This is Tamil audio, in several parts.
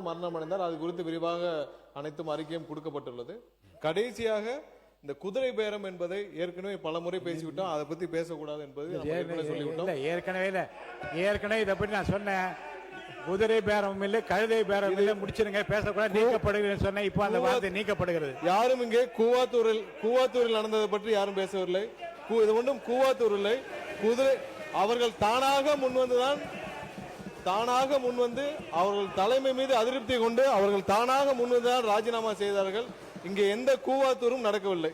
மரணம் அடைந்தார். அது குறித்து விரிவாக அனைத்தும் அறிக்கையும் கொடுக்கப்பட்டுள்ளது. கடைசியாக இந்த குதிரை பேரம் என்பதை ஏற்கனவே பல முறை பேசிவிட்டோம். அதை பத்தி பேசக்கூடாது என்பது சொல்லிவிட்டோம். ஏற்கனவே இதை பற்றி நான் சொன்னேன். குதிரை பேரம் இல்லை, கழுதை பேரம் இல்லை, முடிச்சிருங்க, பேசக்கூடாது, நீக்கப்படுகிறது சொன்னேன். இப்போ அந்த வார்த்தை நீக்கப்படுகிறது. யாரும் இங்கே கூவாத்தூரில் நடந்ததை பற்றி யாரும் பேசவில்லை. இது ஒன்றும் கூவாத்தூர் இல்லை. குதிரை அவர்கள் தானாக முன்வந்து அவர்கள் தலைமை மீது அதிருப்தி கொண்டு அவர்கள் தானாக முன்வந்துதான் ராஜினாமா செய்தார்கள். இங்கே எந்த கூவாத்தூரும் நடக்கவில்லை.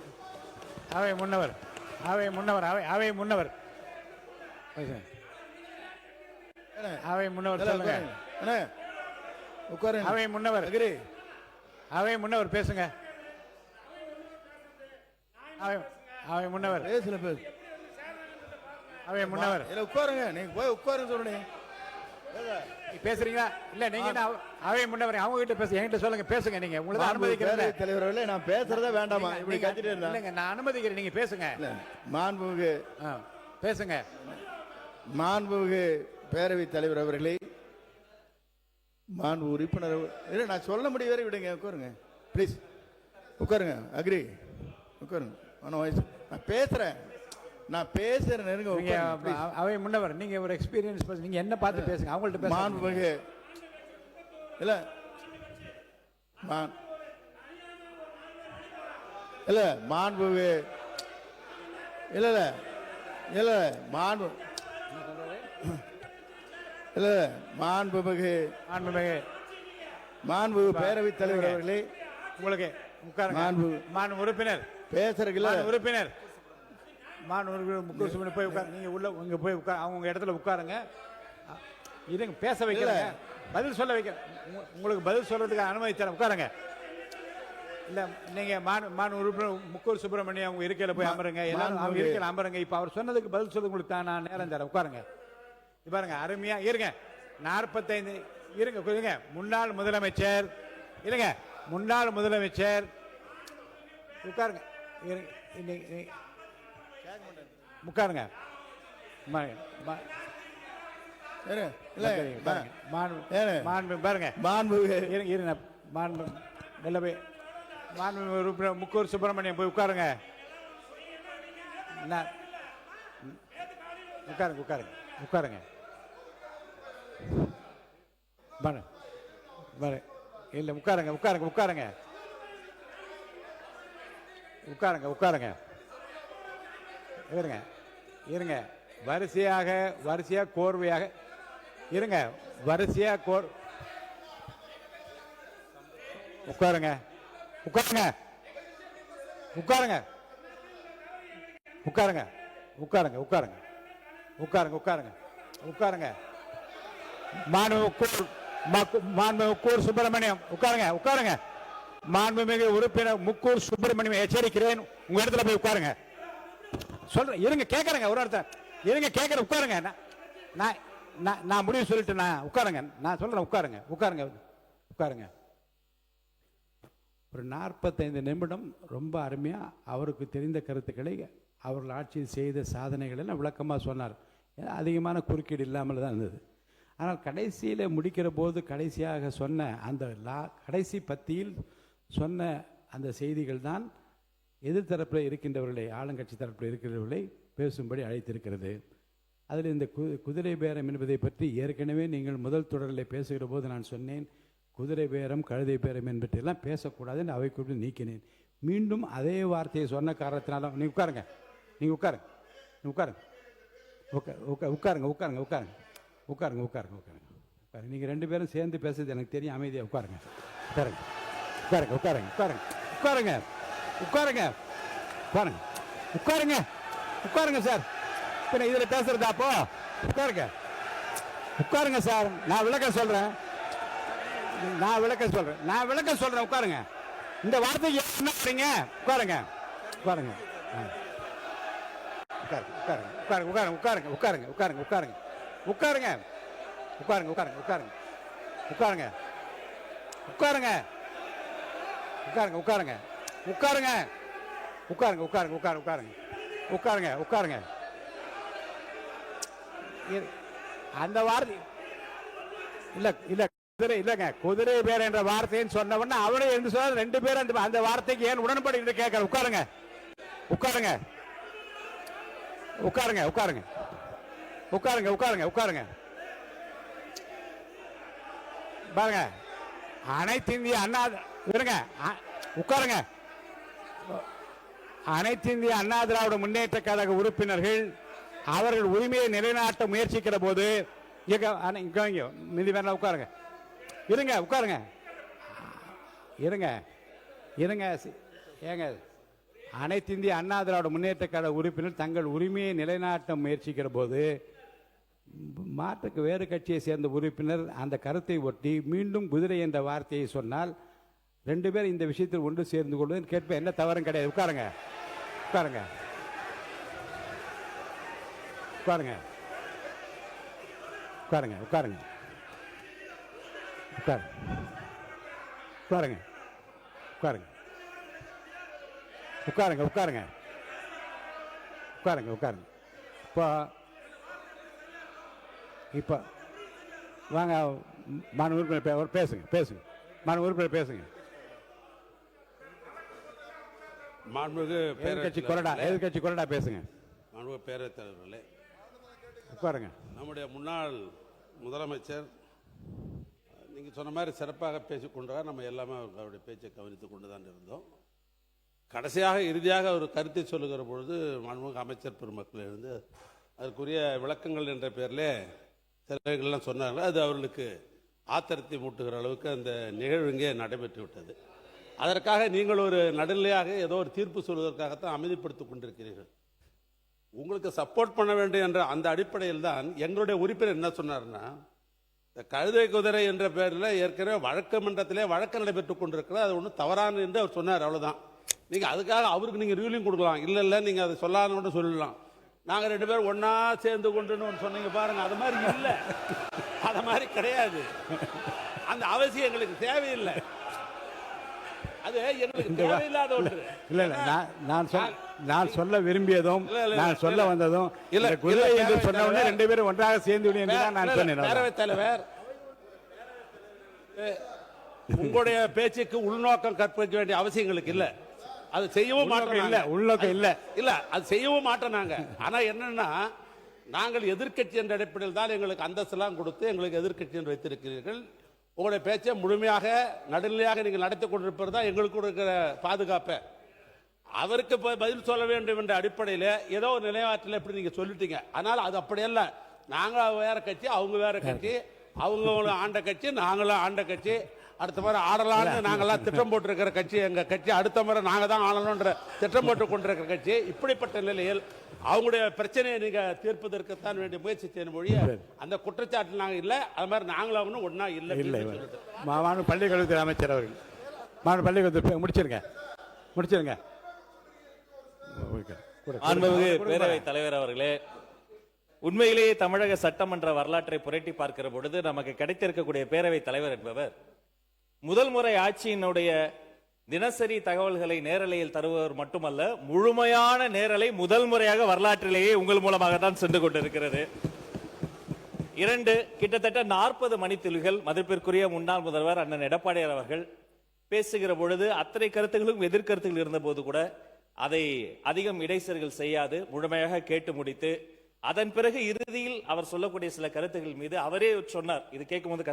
அவை முன்னவர் அவை முன்னவர் அவை முன்னவர் அவை முன்னவர் சொல்லுங்க. அவை முன்னவர் அவை முன்னவர் பேசுங்க. அவை முன்னவர் அவை முன்னவர் உட்காருங்க. நீங்க போய் உட்காருங்க சொல்லுங்க. பேசுறீங்களா? இல்ல நீங்க அவை முன்னவர் அவங்க கிட்ட பேச என்கிட்ட சொல்லுங்க. பேசுங்க. நீங்க உங்களுக்கு அனுமதிக்கிறேன் தலைவர்களே. நான் பேசுறதா வேண்டாமா? இப்படி கத்திட்டு இல்லங்க, நான் அனுமதிக்கிறேன். நீங்க பேசுங்க. மாண்புமிகு பேசுங்க. மாண்புமிகு பேரவைத் தலைவர் அவர்களே, மாண்பு உறுப்பினர், நான் சொல்ல முடிய வரை விடுங்க. உட்காருங்க ப்ளீஸ். உட்காருங்க. அக்ரி. உட்காருங்க. நான் பேசுறேன். அவை முன்னவர் நீங்க ஒரு எக்ஸ்பீரியன்ஸ் நீங்க என்ன பார்த்து பேசுங்க. அவங்கள்ட்ட பேசுங்க. மாண்புமிகு இல்ல இல்ல மாண்புமிகு இல்ல இல்ல இல்ல மாண்பு இல்ல மாண்புமிகு மாண்புமிகு பேரவைத் தலைவர் அவர்களே, உங்களுக்கு மாண்பு உறுப்பினர் பேசுறீங்களா? உறுப்பினர் முக்கூர் போய் உட்காரு. நீங்க உள்ள இங்க போய் உட்கார். அவங்க இடத்துல உட்காருங்க. இருங்க, பேச வைக்கிறேன், பதில் சொல்ல வைக்கிறேன். உங்களுக்கு பதில் சொல்றதுக்கு அனுமதி தரேன். உட்காருங்க. இல்ல நீங்க மாண்பு உறுப்பினர் முக்கூர் சுப்பிரமணியம் அவங்க இருக்கையில போய் அமருங்க. எல்லாரும் அவங்க இருக்கையில அமருங்க. இப்ப அவர் சொன்னதுக்கு பதில் சொல்றது உங்களுக்கு நான் நேரம் தரேன். உட்காருங்க. பாருங்க, அருமையா இருங்க. 45 இருங்க. முன்னாள் முதலமைச்சர் இருங்க. முன்னாள் முதலமைச்சர் உட்காருங்க. உட்காருங்க. முக்கூர் சுப்பிரமணியம் போய் உட்காருங்க. உட்காருங்க. இல்ல உட்காருங்க. இருங்க. வரிசையா கோர்வையாக இருங்க. உட்காருங்க. முக்கூர் சுப்பிரமணியம் உட்காருங்க. மாண்புமிகு உறுப்பினர் முக்கூர் சுப்பிரமணியம் எச்சரிக்கிறேன், உங்க இடத்துல போய் உட்காருங்க. சொல்றேன். இருங்க, கேட்கறேங்க. ஒரு இடத்துல இருங்க, கேட்கறேன். உட்காருங்க. நான் முடிவு சொல்லிட்டு உட்காருங்க. நான் சொல்றேன். உட்காருங்க. ஒரு 45 நிமிடம் ரொம்ப அருமையா அவருக்கு தெரிந்த கருத்துக்களை, அவர்கள் ஆட்சியில் செய்த சாதனைகள் எல்லாம் விளக்கமாக சொன்னார். அதிகமான குறுக்கீடு இல்லாமல் தான் இருந்தது. ஆனால் கடைசியில் முடிக்கிற போது கடைசியாக சொன்ன அந்த கடைசி பத்தியில் சொன்ன அந்த செய்திகள் தான் எதிர்த்தரப்பில் இருக்கின்றவர்களை, ஆளுங்கட்சி தரப்பில் இருக்கிறவர்களை பேசும்படி அழைத்திருக்கிறது. அதில் இந்த குதிரை பேரம் என்பதை பற்றி ஏற்கனவே நீங்கள் முதல் தொடரில் பேசுகிற போது நான் சொன்னேன், குதிரை பேரம் கழுதை பேரம் என்பதெல்லாம் பேசக்கூடாதுன்னு அவை குறித்து நீக்கினேன். மீண்டும் அதே வார்த்தையை சொன்ன காரணத்தினால நீ உட்காருங்க. நீங்கள் 2 பேரும் சேர்ந்து பேசுறது எனக்கு தெரியும். அமைதியாக உட்காருங்க சார். இதுல பேசுறதா? அப்போ உட்காருங்க சார். நான் விளக்க சொல்றேன். உட்காருங்க. இந்த வார்த்தைக்கு என்ன பண்றீங்க? உட்காருங்க. அந்த வார்த்தை இல்ல குதிரை இல்லைங்க, குதிரை பேர் என்ற வார்த்தைன்னு சொன்ன உடனே அவரே என்று சொன்னால் 2 பேரும் அந்த வார்த்தைக்கு ஏன் உடன்படி என்று கேட்கற. உட்காருங்க உட்காருங்க உட்காருங்க உட்காருங்க உட்காருங்க உட்காருங்க உட்காருங்க பாருங்க. அனைத்து இந்திய அண்ணா இருங்க உட்காருங்க. அனைத்து இந்திய அண்ணா திராவிட முன்னேற்ற கழக உறுப்பினர்கள் அவர்கள் உரிமையை நிலைநாட்ட முயற்சிக்கிற போது மிதி வேணா உட்காருங்க. இருங்க உட்காருங்க இருங்க இருங்க ஏங்க, அனைத்து இந்திய அண்ணா திராவிட முன்னேற்ற கழக உறுப்பினர் தங்கள் உரிமையை நிலைநாட்ட முயற்சிக்கிற போது மாற்றுக்கு வேறு கட்சியை சேர்ந்த உறுப்பினர் அந்த கருத்தை ஒட்டி மீண்டும் குதிரை என்ற வார்த்தையை சொன்னால் 2 பேர் இந்த விஷயத்தில் ஒன்று சேர்ந்து கொள்வது கேட்ப என்ன தவறும் கிடையாது. உட்காருங்க உட்காருங்க உட்காருங்க உட்காருங்க உட்காருங்க உட்காருங்க உட்காருங்க உட்காருங்க உட்காருங்க உட்காருங்க உட்காருங்க உட்காருங்க. இப்போ வாங்க மாநில உறுப்பினர் பேசுங்க பேசுங்க மாநில உறுப்பினர் பேசுங்க. மாண்புமிகு எதிர்கட்சி கொறடா எதிர்கட்சி கொறடா பேசுங்க. மாண்புமிகு பேரவைத் தலைவர்களே, உட்காருங்க. நம்முடைய முன்னாள் முதலமைச்சர் நீங்க சொன்ன மாதிரி சிறப்பாக பேசிக்கொண்டார். நம்ம எல்லாமே அவருடைய பேச்சை கவனித்துக் கொண்டு தான் இருந்தோம். கடைசியாக இறுதியாக ஒரு கருத்தை சொல்லுகிற பொழுது மாண்புமிகு அமைச்சர் பெருமக்கள் இருந்து அதற்குரிய விளக்கங்கள் என்ற பெயரில் சிலர்கள்லாம் சொன்னார்கள். அது அவர்களுக்கு ஆத்திரத்தை மூட்டுகிற அளவுக்கு அந்த நிகழ்வு இங்கே நடைபெற்று விட்டது. அதற்காக நீங்கள் ஒரு நடுநிலையாக ஏதோ ஒரு தீர்ப்பு சொல்வதற்காகத்தான் அமைதிப்படுத்திக் கொண்டிருக்கிறீர்கள். உங்களுக்கு சப்போர்ட் பண்ண வேண்டும் என்ற அந்த அடிப்படையில் தான் எங்களுடைய உறுப்பினர் என்ன சொன்னார்னா, இந்த கழுதை குதிரை என்ற பெயரில் ஏற்கனவே வழக்கு மன்றத்திலே வழக்கு நடைபெற்றுக் கொண்டிருக்கிறது, அது ஒன்றும் தவறான என்று அவர் சொன்னார். அவ்வளோதான். நீங்கள் அதுக்காக அவருக்கு நீங்கள் ரூலிங் கொடுக்கலாம். இல்லை நீங்கள் அதை சொல்லாத சொல்லலாம். நாங்கள் 2 பேரும் ஒன்னா சேர்ந்து கொண்டுன்னு சொன்னீங்க பாருங்க, அது மாதிரி இல்லை, அது மாதிரி கிடையாது. அந்த அவசியம் எங்களுக்கு தேவையில்லை. அது எங்களுக்கு தேவையில்லாத ஒன்று. இல்ல நான் சொல்ல விரும்பியதும் நான் சொல்ல வந்ததும் இல்ல குதிரை என்று சொன்ன உடனே 2 பேரும் ஒன்றாக சேர்ந்து நான் சொன்னேன். பேரவைத் தலைவர், உங்களுடைய பேச்சுக்கு உள்நோக்கம் கற்பிக்க வேண்டிய அவசியம் எங்களுக்கு இல்லை. அது செய்யவும் மாட்டோம். இல்ல உள்நோக்கம் இல்ல இல்ல அது செய்யவும் மாட்டோம் நாங்க. ஆனா என்னன்னா, நாங்கள் எதிர்க்கட்சி என்ற அடிப்படையில் தான் எங்களுக்கு அந்தஸ்தெல்லாம் கொடுத்து எங்களுக்கு எதிர்க்கட்சி என்று வைத்திருக்கிறீர்கள். உங்களுடைய பேச்சை முழுமையாக நடுநிலையாக நீங்கள் நடத்தி கொண்டிருப்பது தான் எங்களுக்கு இருக்கிற பாதுகாப்பு. அவருக்கு பதில் சொல்ல வேண்டும் என்ற அடிப்படையில் ஏதோ ஒரு நிலையாற்றில் எப்படி நீங்க சொல்லிட்டீங்க. ஆனால் அது அப்படியல்ல. நாங்கள் வேற கட்சி, அவங்க வேற கட்சி, அவங்க ஆண்ட கட்சி, நாங்களும் ஆண்ட கட்சி. அடுத்த முறை ஆடலான்னு நாங்கெல்லாம் திட்டம் போட்டிருக்கிற கட்சி எங்க கட்சி. அடுத்த முறை நாங்கள் தான் ஆளணுன்ற திட்டம் போட்டு கொண்டிருக்கிற கட்சி. இப்படிப்பட்ட நிலையில் அவங்களுடைய பிரச்சனையை நீங்க தீர்ப்பதற்குத்தான் வேண்டிய முயற்சி செய்யணும் மொழிய அந்த குற்றச்சாட்டு நாங்கள் இல்லை. அது மாதிரி நாங்களும் ஒன்னா இல்லை. பள்ளிக்கல்வித்துறை அமைச்சர் அவர்கள் பள்ளிக்கல்வித்துறை முடிச்சிருங்க. மாண்புமிகு பேரவைத் தலைவர் அவர்களே, உண்மையிலேயே தமிழக சட்டமன்ற வரலாற்றை புரட்டி பார்க்கிற பொழுது நமக்கு கிடைத்திருக்கக்கூடிய பேரவைத் தலைவர் என்பவர் முதல் முறை ஆட்சியினுடைய தினசரி தகவல்களை நேரலையில் தருபவர் மட்டுமல்ல, முழுமையான நேரலை முதல் முறையாக வரலாற்றிலேயே உங்கள் மூலமாக தான் சென்று கொண்டிருக்கிறது. 2 கிட்டத்தட்ட 40 மணித்துளிகள் மதிப்பிற்குரிய முன்னாள் முதல்வர் அண்ணன் எடப்பாடியார் அவர்கள் பேசுகிற பொழுது அத்தனை கருத்துகளும் எதிர்கருத்துகள் இருந்த போது கூட அதை அதிகம் இடைச்சல்கள் செய்யாது முழுமையாக கேட்டு முடித்து, அதன் பிறகு இறுதியில் அவர் சொல்லக்கூடிய சில கருத்துக்கள் மீது அவரே சொன்னார், இது கேட்கும் போது